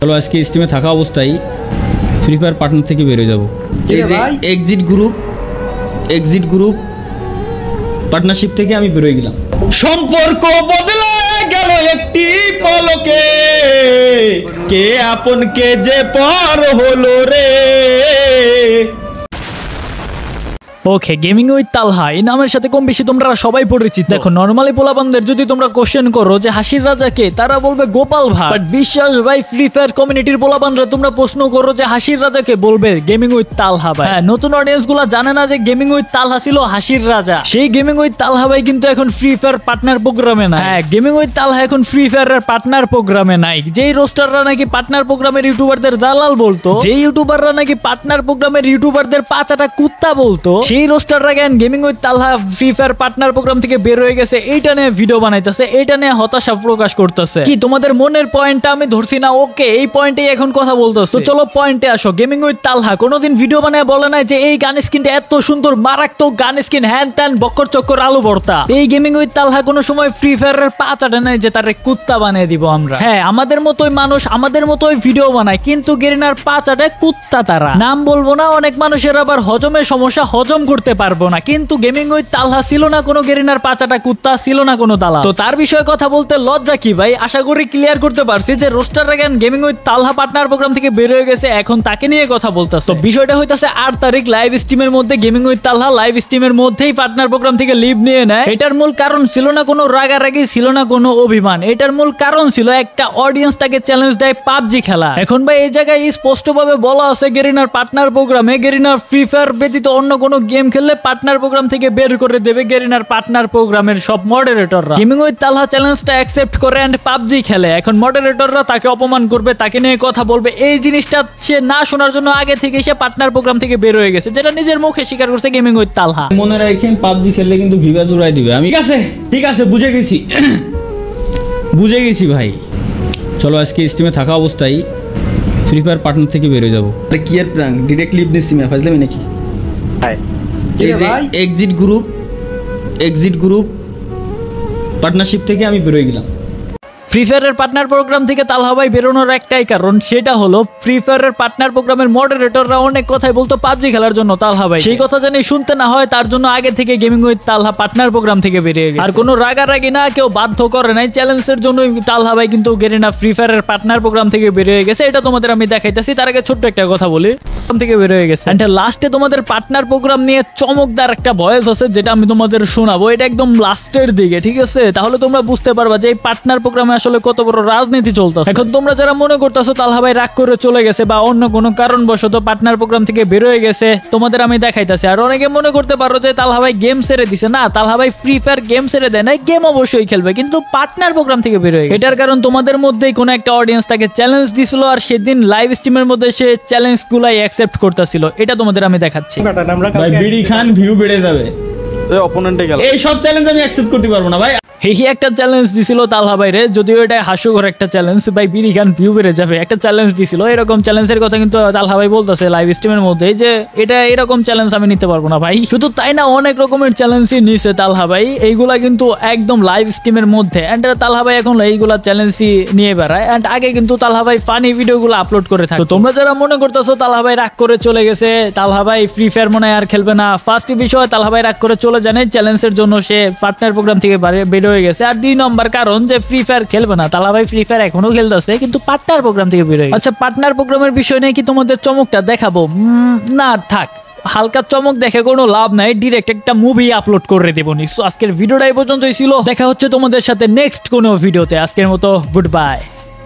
চলো আজকে স্ট্রিমে থাকা অবস্থায় ফ্রি ফায়ার পার্টনার থেকে বের হয়ে যাবো। এই যে এক্সিট গ্রুপ পার্টনারশিপ থেকে আমি বের হয়ে গেলাম। সম্পর্ক বদলে গেল একটি পলকে, কে আপন কে যে পর হলো রে। ওকে, গেমিং উইথ তালহা এই নামের সাথে কম বেশি তোমরা সবাই পরিচিত। দেখো, নরমালি পোলাপানদের যদি তোমরা কোশ্চেন করো যে হাসির রাজাকে, তারা বলবে গোপাল ভাই। বাট বিশ্বাস ভাই, ফ্রি ফায়ার কমিউনিটির পোলাপানরা তোমরা প্রশ্ন করো যে হাসির রাজাকে, বলবে গেমিং উইথ তালহা ভাই। হ্যাঁ, নতুন অডিয়েন্স গুলা জানে না যে গেমিং উইথ তালহা ছিল হাসির রাজা। সেই গেমিং উইথ তালহা ভাই কিন্তু এখন ফ্রি ফায়ার পার্টনার প্রোগ্রামে নাই। হ্যাঁ, গেমিং উইথ তালহা এখন ফ্রি ফায়ারের পার্টনার প্রোগ্রামে নাই। যেই রোস্টাররা নাকি পার্টনার প্রোগ্রামের ইউটিউবারদের দালাল বলতো, যেই ইউটিউবাররা নাকি পার্টনার প্রোগ্রামের ইউটিউবারদের পাঁচাটা কুত্তা বলতো, সেই রোস্টাররা gaming with Talha free fire partner programme থেকে বের হয়ে গেছে। এইটা নিয়ে ভিডিও বানাইতেছে, এইটা নিয়ে হতাশা প্রকাশ করতেছে। কি তোমাদের মনের পয়েন্টটা আমি ধরছি না? ওকে, এই পয়েন্টে এখন কথা বলতেছে। তো চলো পয়েন্টে আসো। গেমিং উইথ তালহা কোনোদিন ভিডিও বানায় বলে নাই যে এই গান স্কিনটা এত সুন্দর, মারাত্মক গান স্কিন, হ্যান ত্যান বক্কর চক্কর আলু ভর্তা। এই গেমিং উইথ তালহা কোনো সময় ফ্রি ফায়ারের পাঁচাটা নেই যে তারে কুত্তা বানিয়ে দিব আমরা। হ্যাঁ, আমাদের মতোই মানুষ, আমাদের মতোই ভিডিও বানায়, কিন্তু গেরিনার পাঁচাটা কুত্তা। তারা নাম বলবো না, অনেক মানুষের আবার হজমের সমস্যা, হজম করতে পারবো না। কিন্তু গেমিং উইথ তালহা ছিল না কোনো গেরিনার পাঁচাটা কুত্তা, ছিল না কোনো দালাল। তো তার বিষয়ে কথা বলতে লজ্জা কি ভাই? আশা করি ক্লিয়ার করতে পারছি যে roster Regan gaming with Talha partner programme থেকে বের হয়ে গেছে, এখন তাকে নিয়ে কথা বলতেছে। তো বিষয়টা হইতাছে 8 তারিখ লাইভ স্ট্রিমের মধ্যে গেমিং উইথ তালহা লাইভ স্ট্রিমের মধ্যেই পার্টনার প্রোগ্রাম থেকে লিভ নিয়ে নেয়। এটার মূল কারণ ছিল না কোনো রাগারাগি, ছিল না কোনো অভিমান। এটার মূল কারণ ছিল একটা অডিয়েন্স তাকে চ্যালেঞ্জ দেয় পাবজি খেলা। এখন ভাই এই জায়গায় স্পষ্টভাবে বলা আছে গেরিনার পার্টনার প্রোগ্রামে গেরিনার ফ্রি ফায়ার ব্যতীত অন্য কোনো গেম খেললে পার্টনার প্রোগ্রাম থেকে বের করে দেবে গেরিনার পার্টনার প্রোগ্রামের সব মডারেটররা। গেমিং উইথ তালহা চ্যালেঞ্জটা অ্যাকসেপ্ট করে এন্ড পাবজি খেলে। এখন মডারেটররা তাকে অপমান করবে, তাকে নিয়ে কথা বলবে। এই জিনিসটা সে না শোনার জন্য আগে থেকে সে পার্টনার প্রোগ্রাম থেকে বের হয়ে গেছে, যেটা নিজের মুখে স্বীকার করছে গেমিং উইথ তালহা। মনে রাখেন, পাবজি খেললে কিন্তু ভিভা জুড়াই দিবে। আমি ঠিক আছে বুঝে গেছি ভাই। চলো আজকে স্ট্রিমে থাকা অবস্থায় ফ্রি ফায়ার পার্টনার থেকে বের হয়ে যাবো। কি এর প্ল্যান? ডিরেক্ট লিভ নিচ্ছি আমি, ফাজলামি নাকি? এই যে এক্সিট গ্রুপ পার্টনারশিপ থেকে আমি বের হয়ে গেলাম। ফ্রি ফায়ারের পার্টনার প্রোগ্রাম থেকে তালহা ভাই বেরোনোর একটাই কারণ, সেটা হলো ফ্রি ফায়ারের পার্টনার প্রোগ্রামের মডারেটররা অনেক কথাই বলতো পাবজি খেলার জন্য তালহা ভাই। সেই কথা জানি শুনতে না হয়, তার জন্য আগে থেকে gaming with Talha partner programme থেকে বেরিয়ে গেছে। আর কোনো রাগারাগি না, কেউ বাধ্য করে নাই, চ্যালেঞ্জের জন্য তালহা ভাই কিন্তু গেরিনা ফ্রি ফায়ারের পার্টনার প্রোগ্রাম থেকে বেরিয়ে গেছে। এটা তোমাদের আমি দেখাইতেছি। তার আগে ছোট্ট একটা কথা বলি, থেকে বের হয়ে গেছে। এন্ড লাস্টে তোমাদের পার্টনার প্রোগ্রাম নিয়ে চমকদার একটা ভয়েস আছে, যেটা আমি তোমাদের শোনাবো। এটা একদম লাস্টের দিকে, ঠিক আছে? তাহলে তোমরা বুঝতে পারবা যে এই পার্টনার প্রোগ্রামে আসলে কত বড় রাজনীতি চলতেছে। এখন তোমরা যারা মনে করতেছো তালহা ভাই রাগ করে চলে গেছে বা অন্য কোনো কারণবশত পার্টনার প্রোগ্রাম থেকে বের হয়ে গেছে, তোমাদের আমি দেখাইতেছি। আর অনেকে মনে করতে পারো যে তালহা ভাই গেম ছেড়ে দিছে। না, তালহা ভাই ফ্রি ফায়ার গেম ছেড়ে দেয় না, গেম অবশ্যই খেলবে, কিন্তু পার্টনার প্রোগ্রাম থেকে বের হয়ে গেছে। এটার কারণ তোমাদের মধ্যেই কোনো একটা অডিয়েন্স তাকে চ্যালেঞ্জ দিছিল, আর সেদিন লাইভ স্ট্রিমের মধ্যে সে চ্যালেঞ্জ গুলাই অ্যাকসেপ্ট করতেছিল। এটা তোমাদের আমি দেখাচ্ছি। ভাই বিডি খান ভিউ বেড়ে যাবে, অপোনেন্টে গেল। এই সব চ্যালেঞ্জ আমি অ্যাকসেপ্ট করতে পারবো না ভাই। হেহি একটা চ্যালেঞ্জ দিছিল তালহা ভাইরে, যদিও এটা হাস্যকর একটা চ্যালেঞ্জ। ভাই বিডি খান ভিউ বেড়ে যাবে একটা চ্যালেঞ্জ দিছিল। এরকম চ্যালেঞ্জের কথা কিন্তু তালহা ভাই বলতেছে লাইভ স্ট্রিমের মধ্যে যে এটা এরকম চ্যালেঞ্জ আমি নিতে পারবো না ভাই। শুধু তাই না, অনেক রকমের চ্যালেঞ্জই নিছে তালহা ভাই, এইগুলা কিন্তু একদম লাইভ স্ট্রিমের মধ্যে। এন্ড তালহা ভাই এখন এইগুলা চ্যালেঞ্জই নিয়ে বেড়ায়। এন্ড আগে কিন্তু তালহা ভাই ফানি ভিডিওগুলো আপলোড করে থাকে। তোমরা যারা মনে করতেছো তালহা ভাই রাগ করে চলে গেছে, তালহা ভাই ফ্রি ফায়ার মনে হয় আর খেলবে না, ফার্স্ট বিষয় তালহা ভাই রাগ করে চলে জানে চ্যালেঞ্জের জন্য সে পার্টনার প্রোগ্রাম থেকে বের হয়ে গেছে। আর 2 নম্বর কারণ যে ফ্রি ফায়ার খেলবে না, তালহা ভাই ফ্রি ফায়ার এখনো খেলতেছে, কিন্তু পার্টনার প্রোগ্রাম থেকে বের হয়ে গেছে। আচ্ছা, পার্টনার প্রোগ্রামের বিষয় নিয়ে কি তোমাদের চমকটা দেখাবো? না, থাক, হালকা চমক দেখে কোনো লাভ নাই, ডিরেক্ট একটা মুভি আপলোড করে দেবনি। সো আজকের ভিডিওটা এই পর্যন্তই ছিল। দেখা হচ্ছে তোমাদের সাথে নেক্সট কোনো ভিডিওতে। আজকের মতো গুড বাই।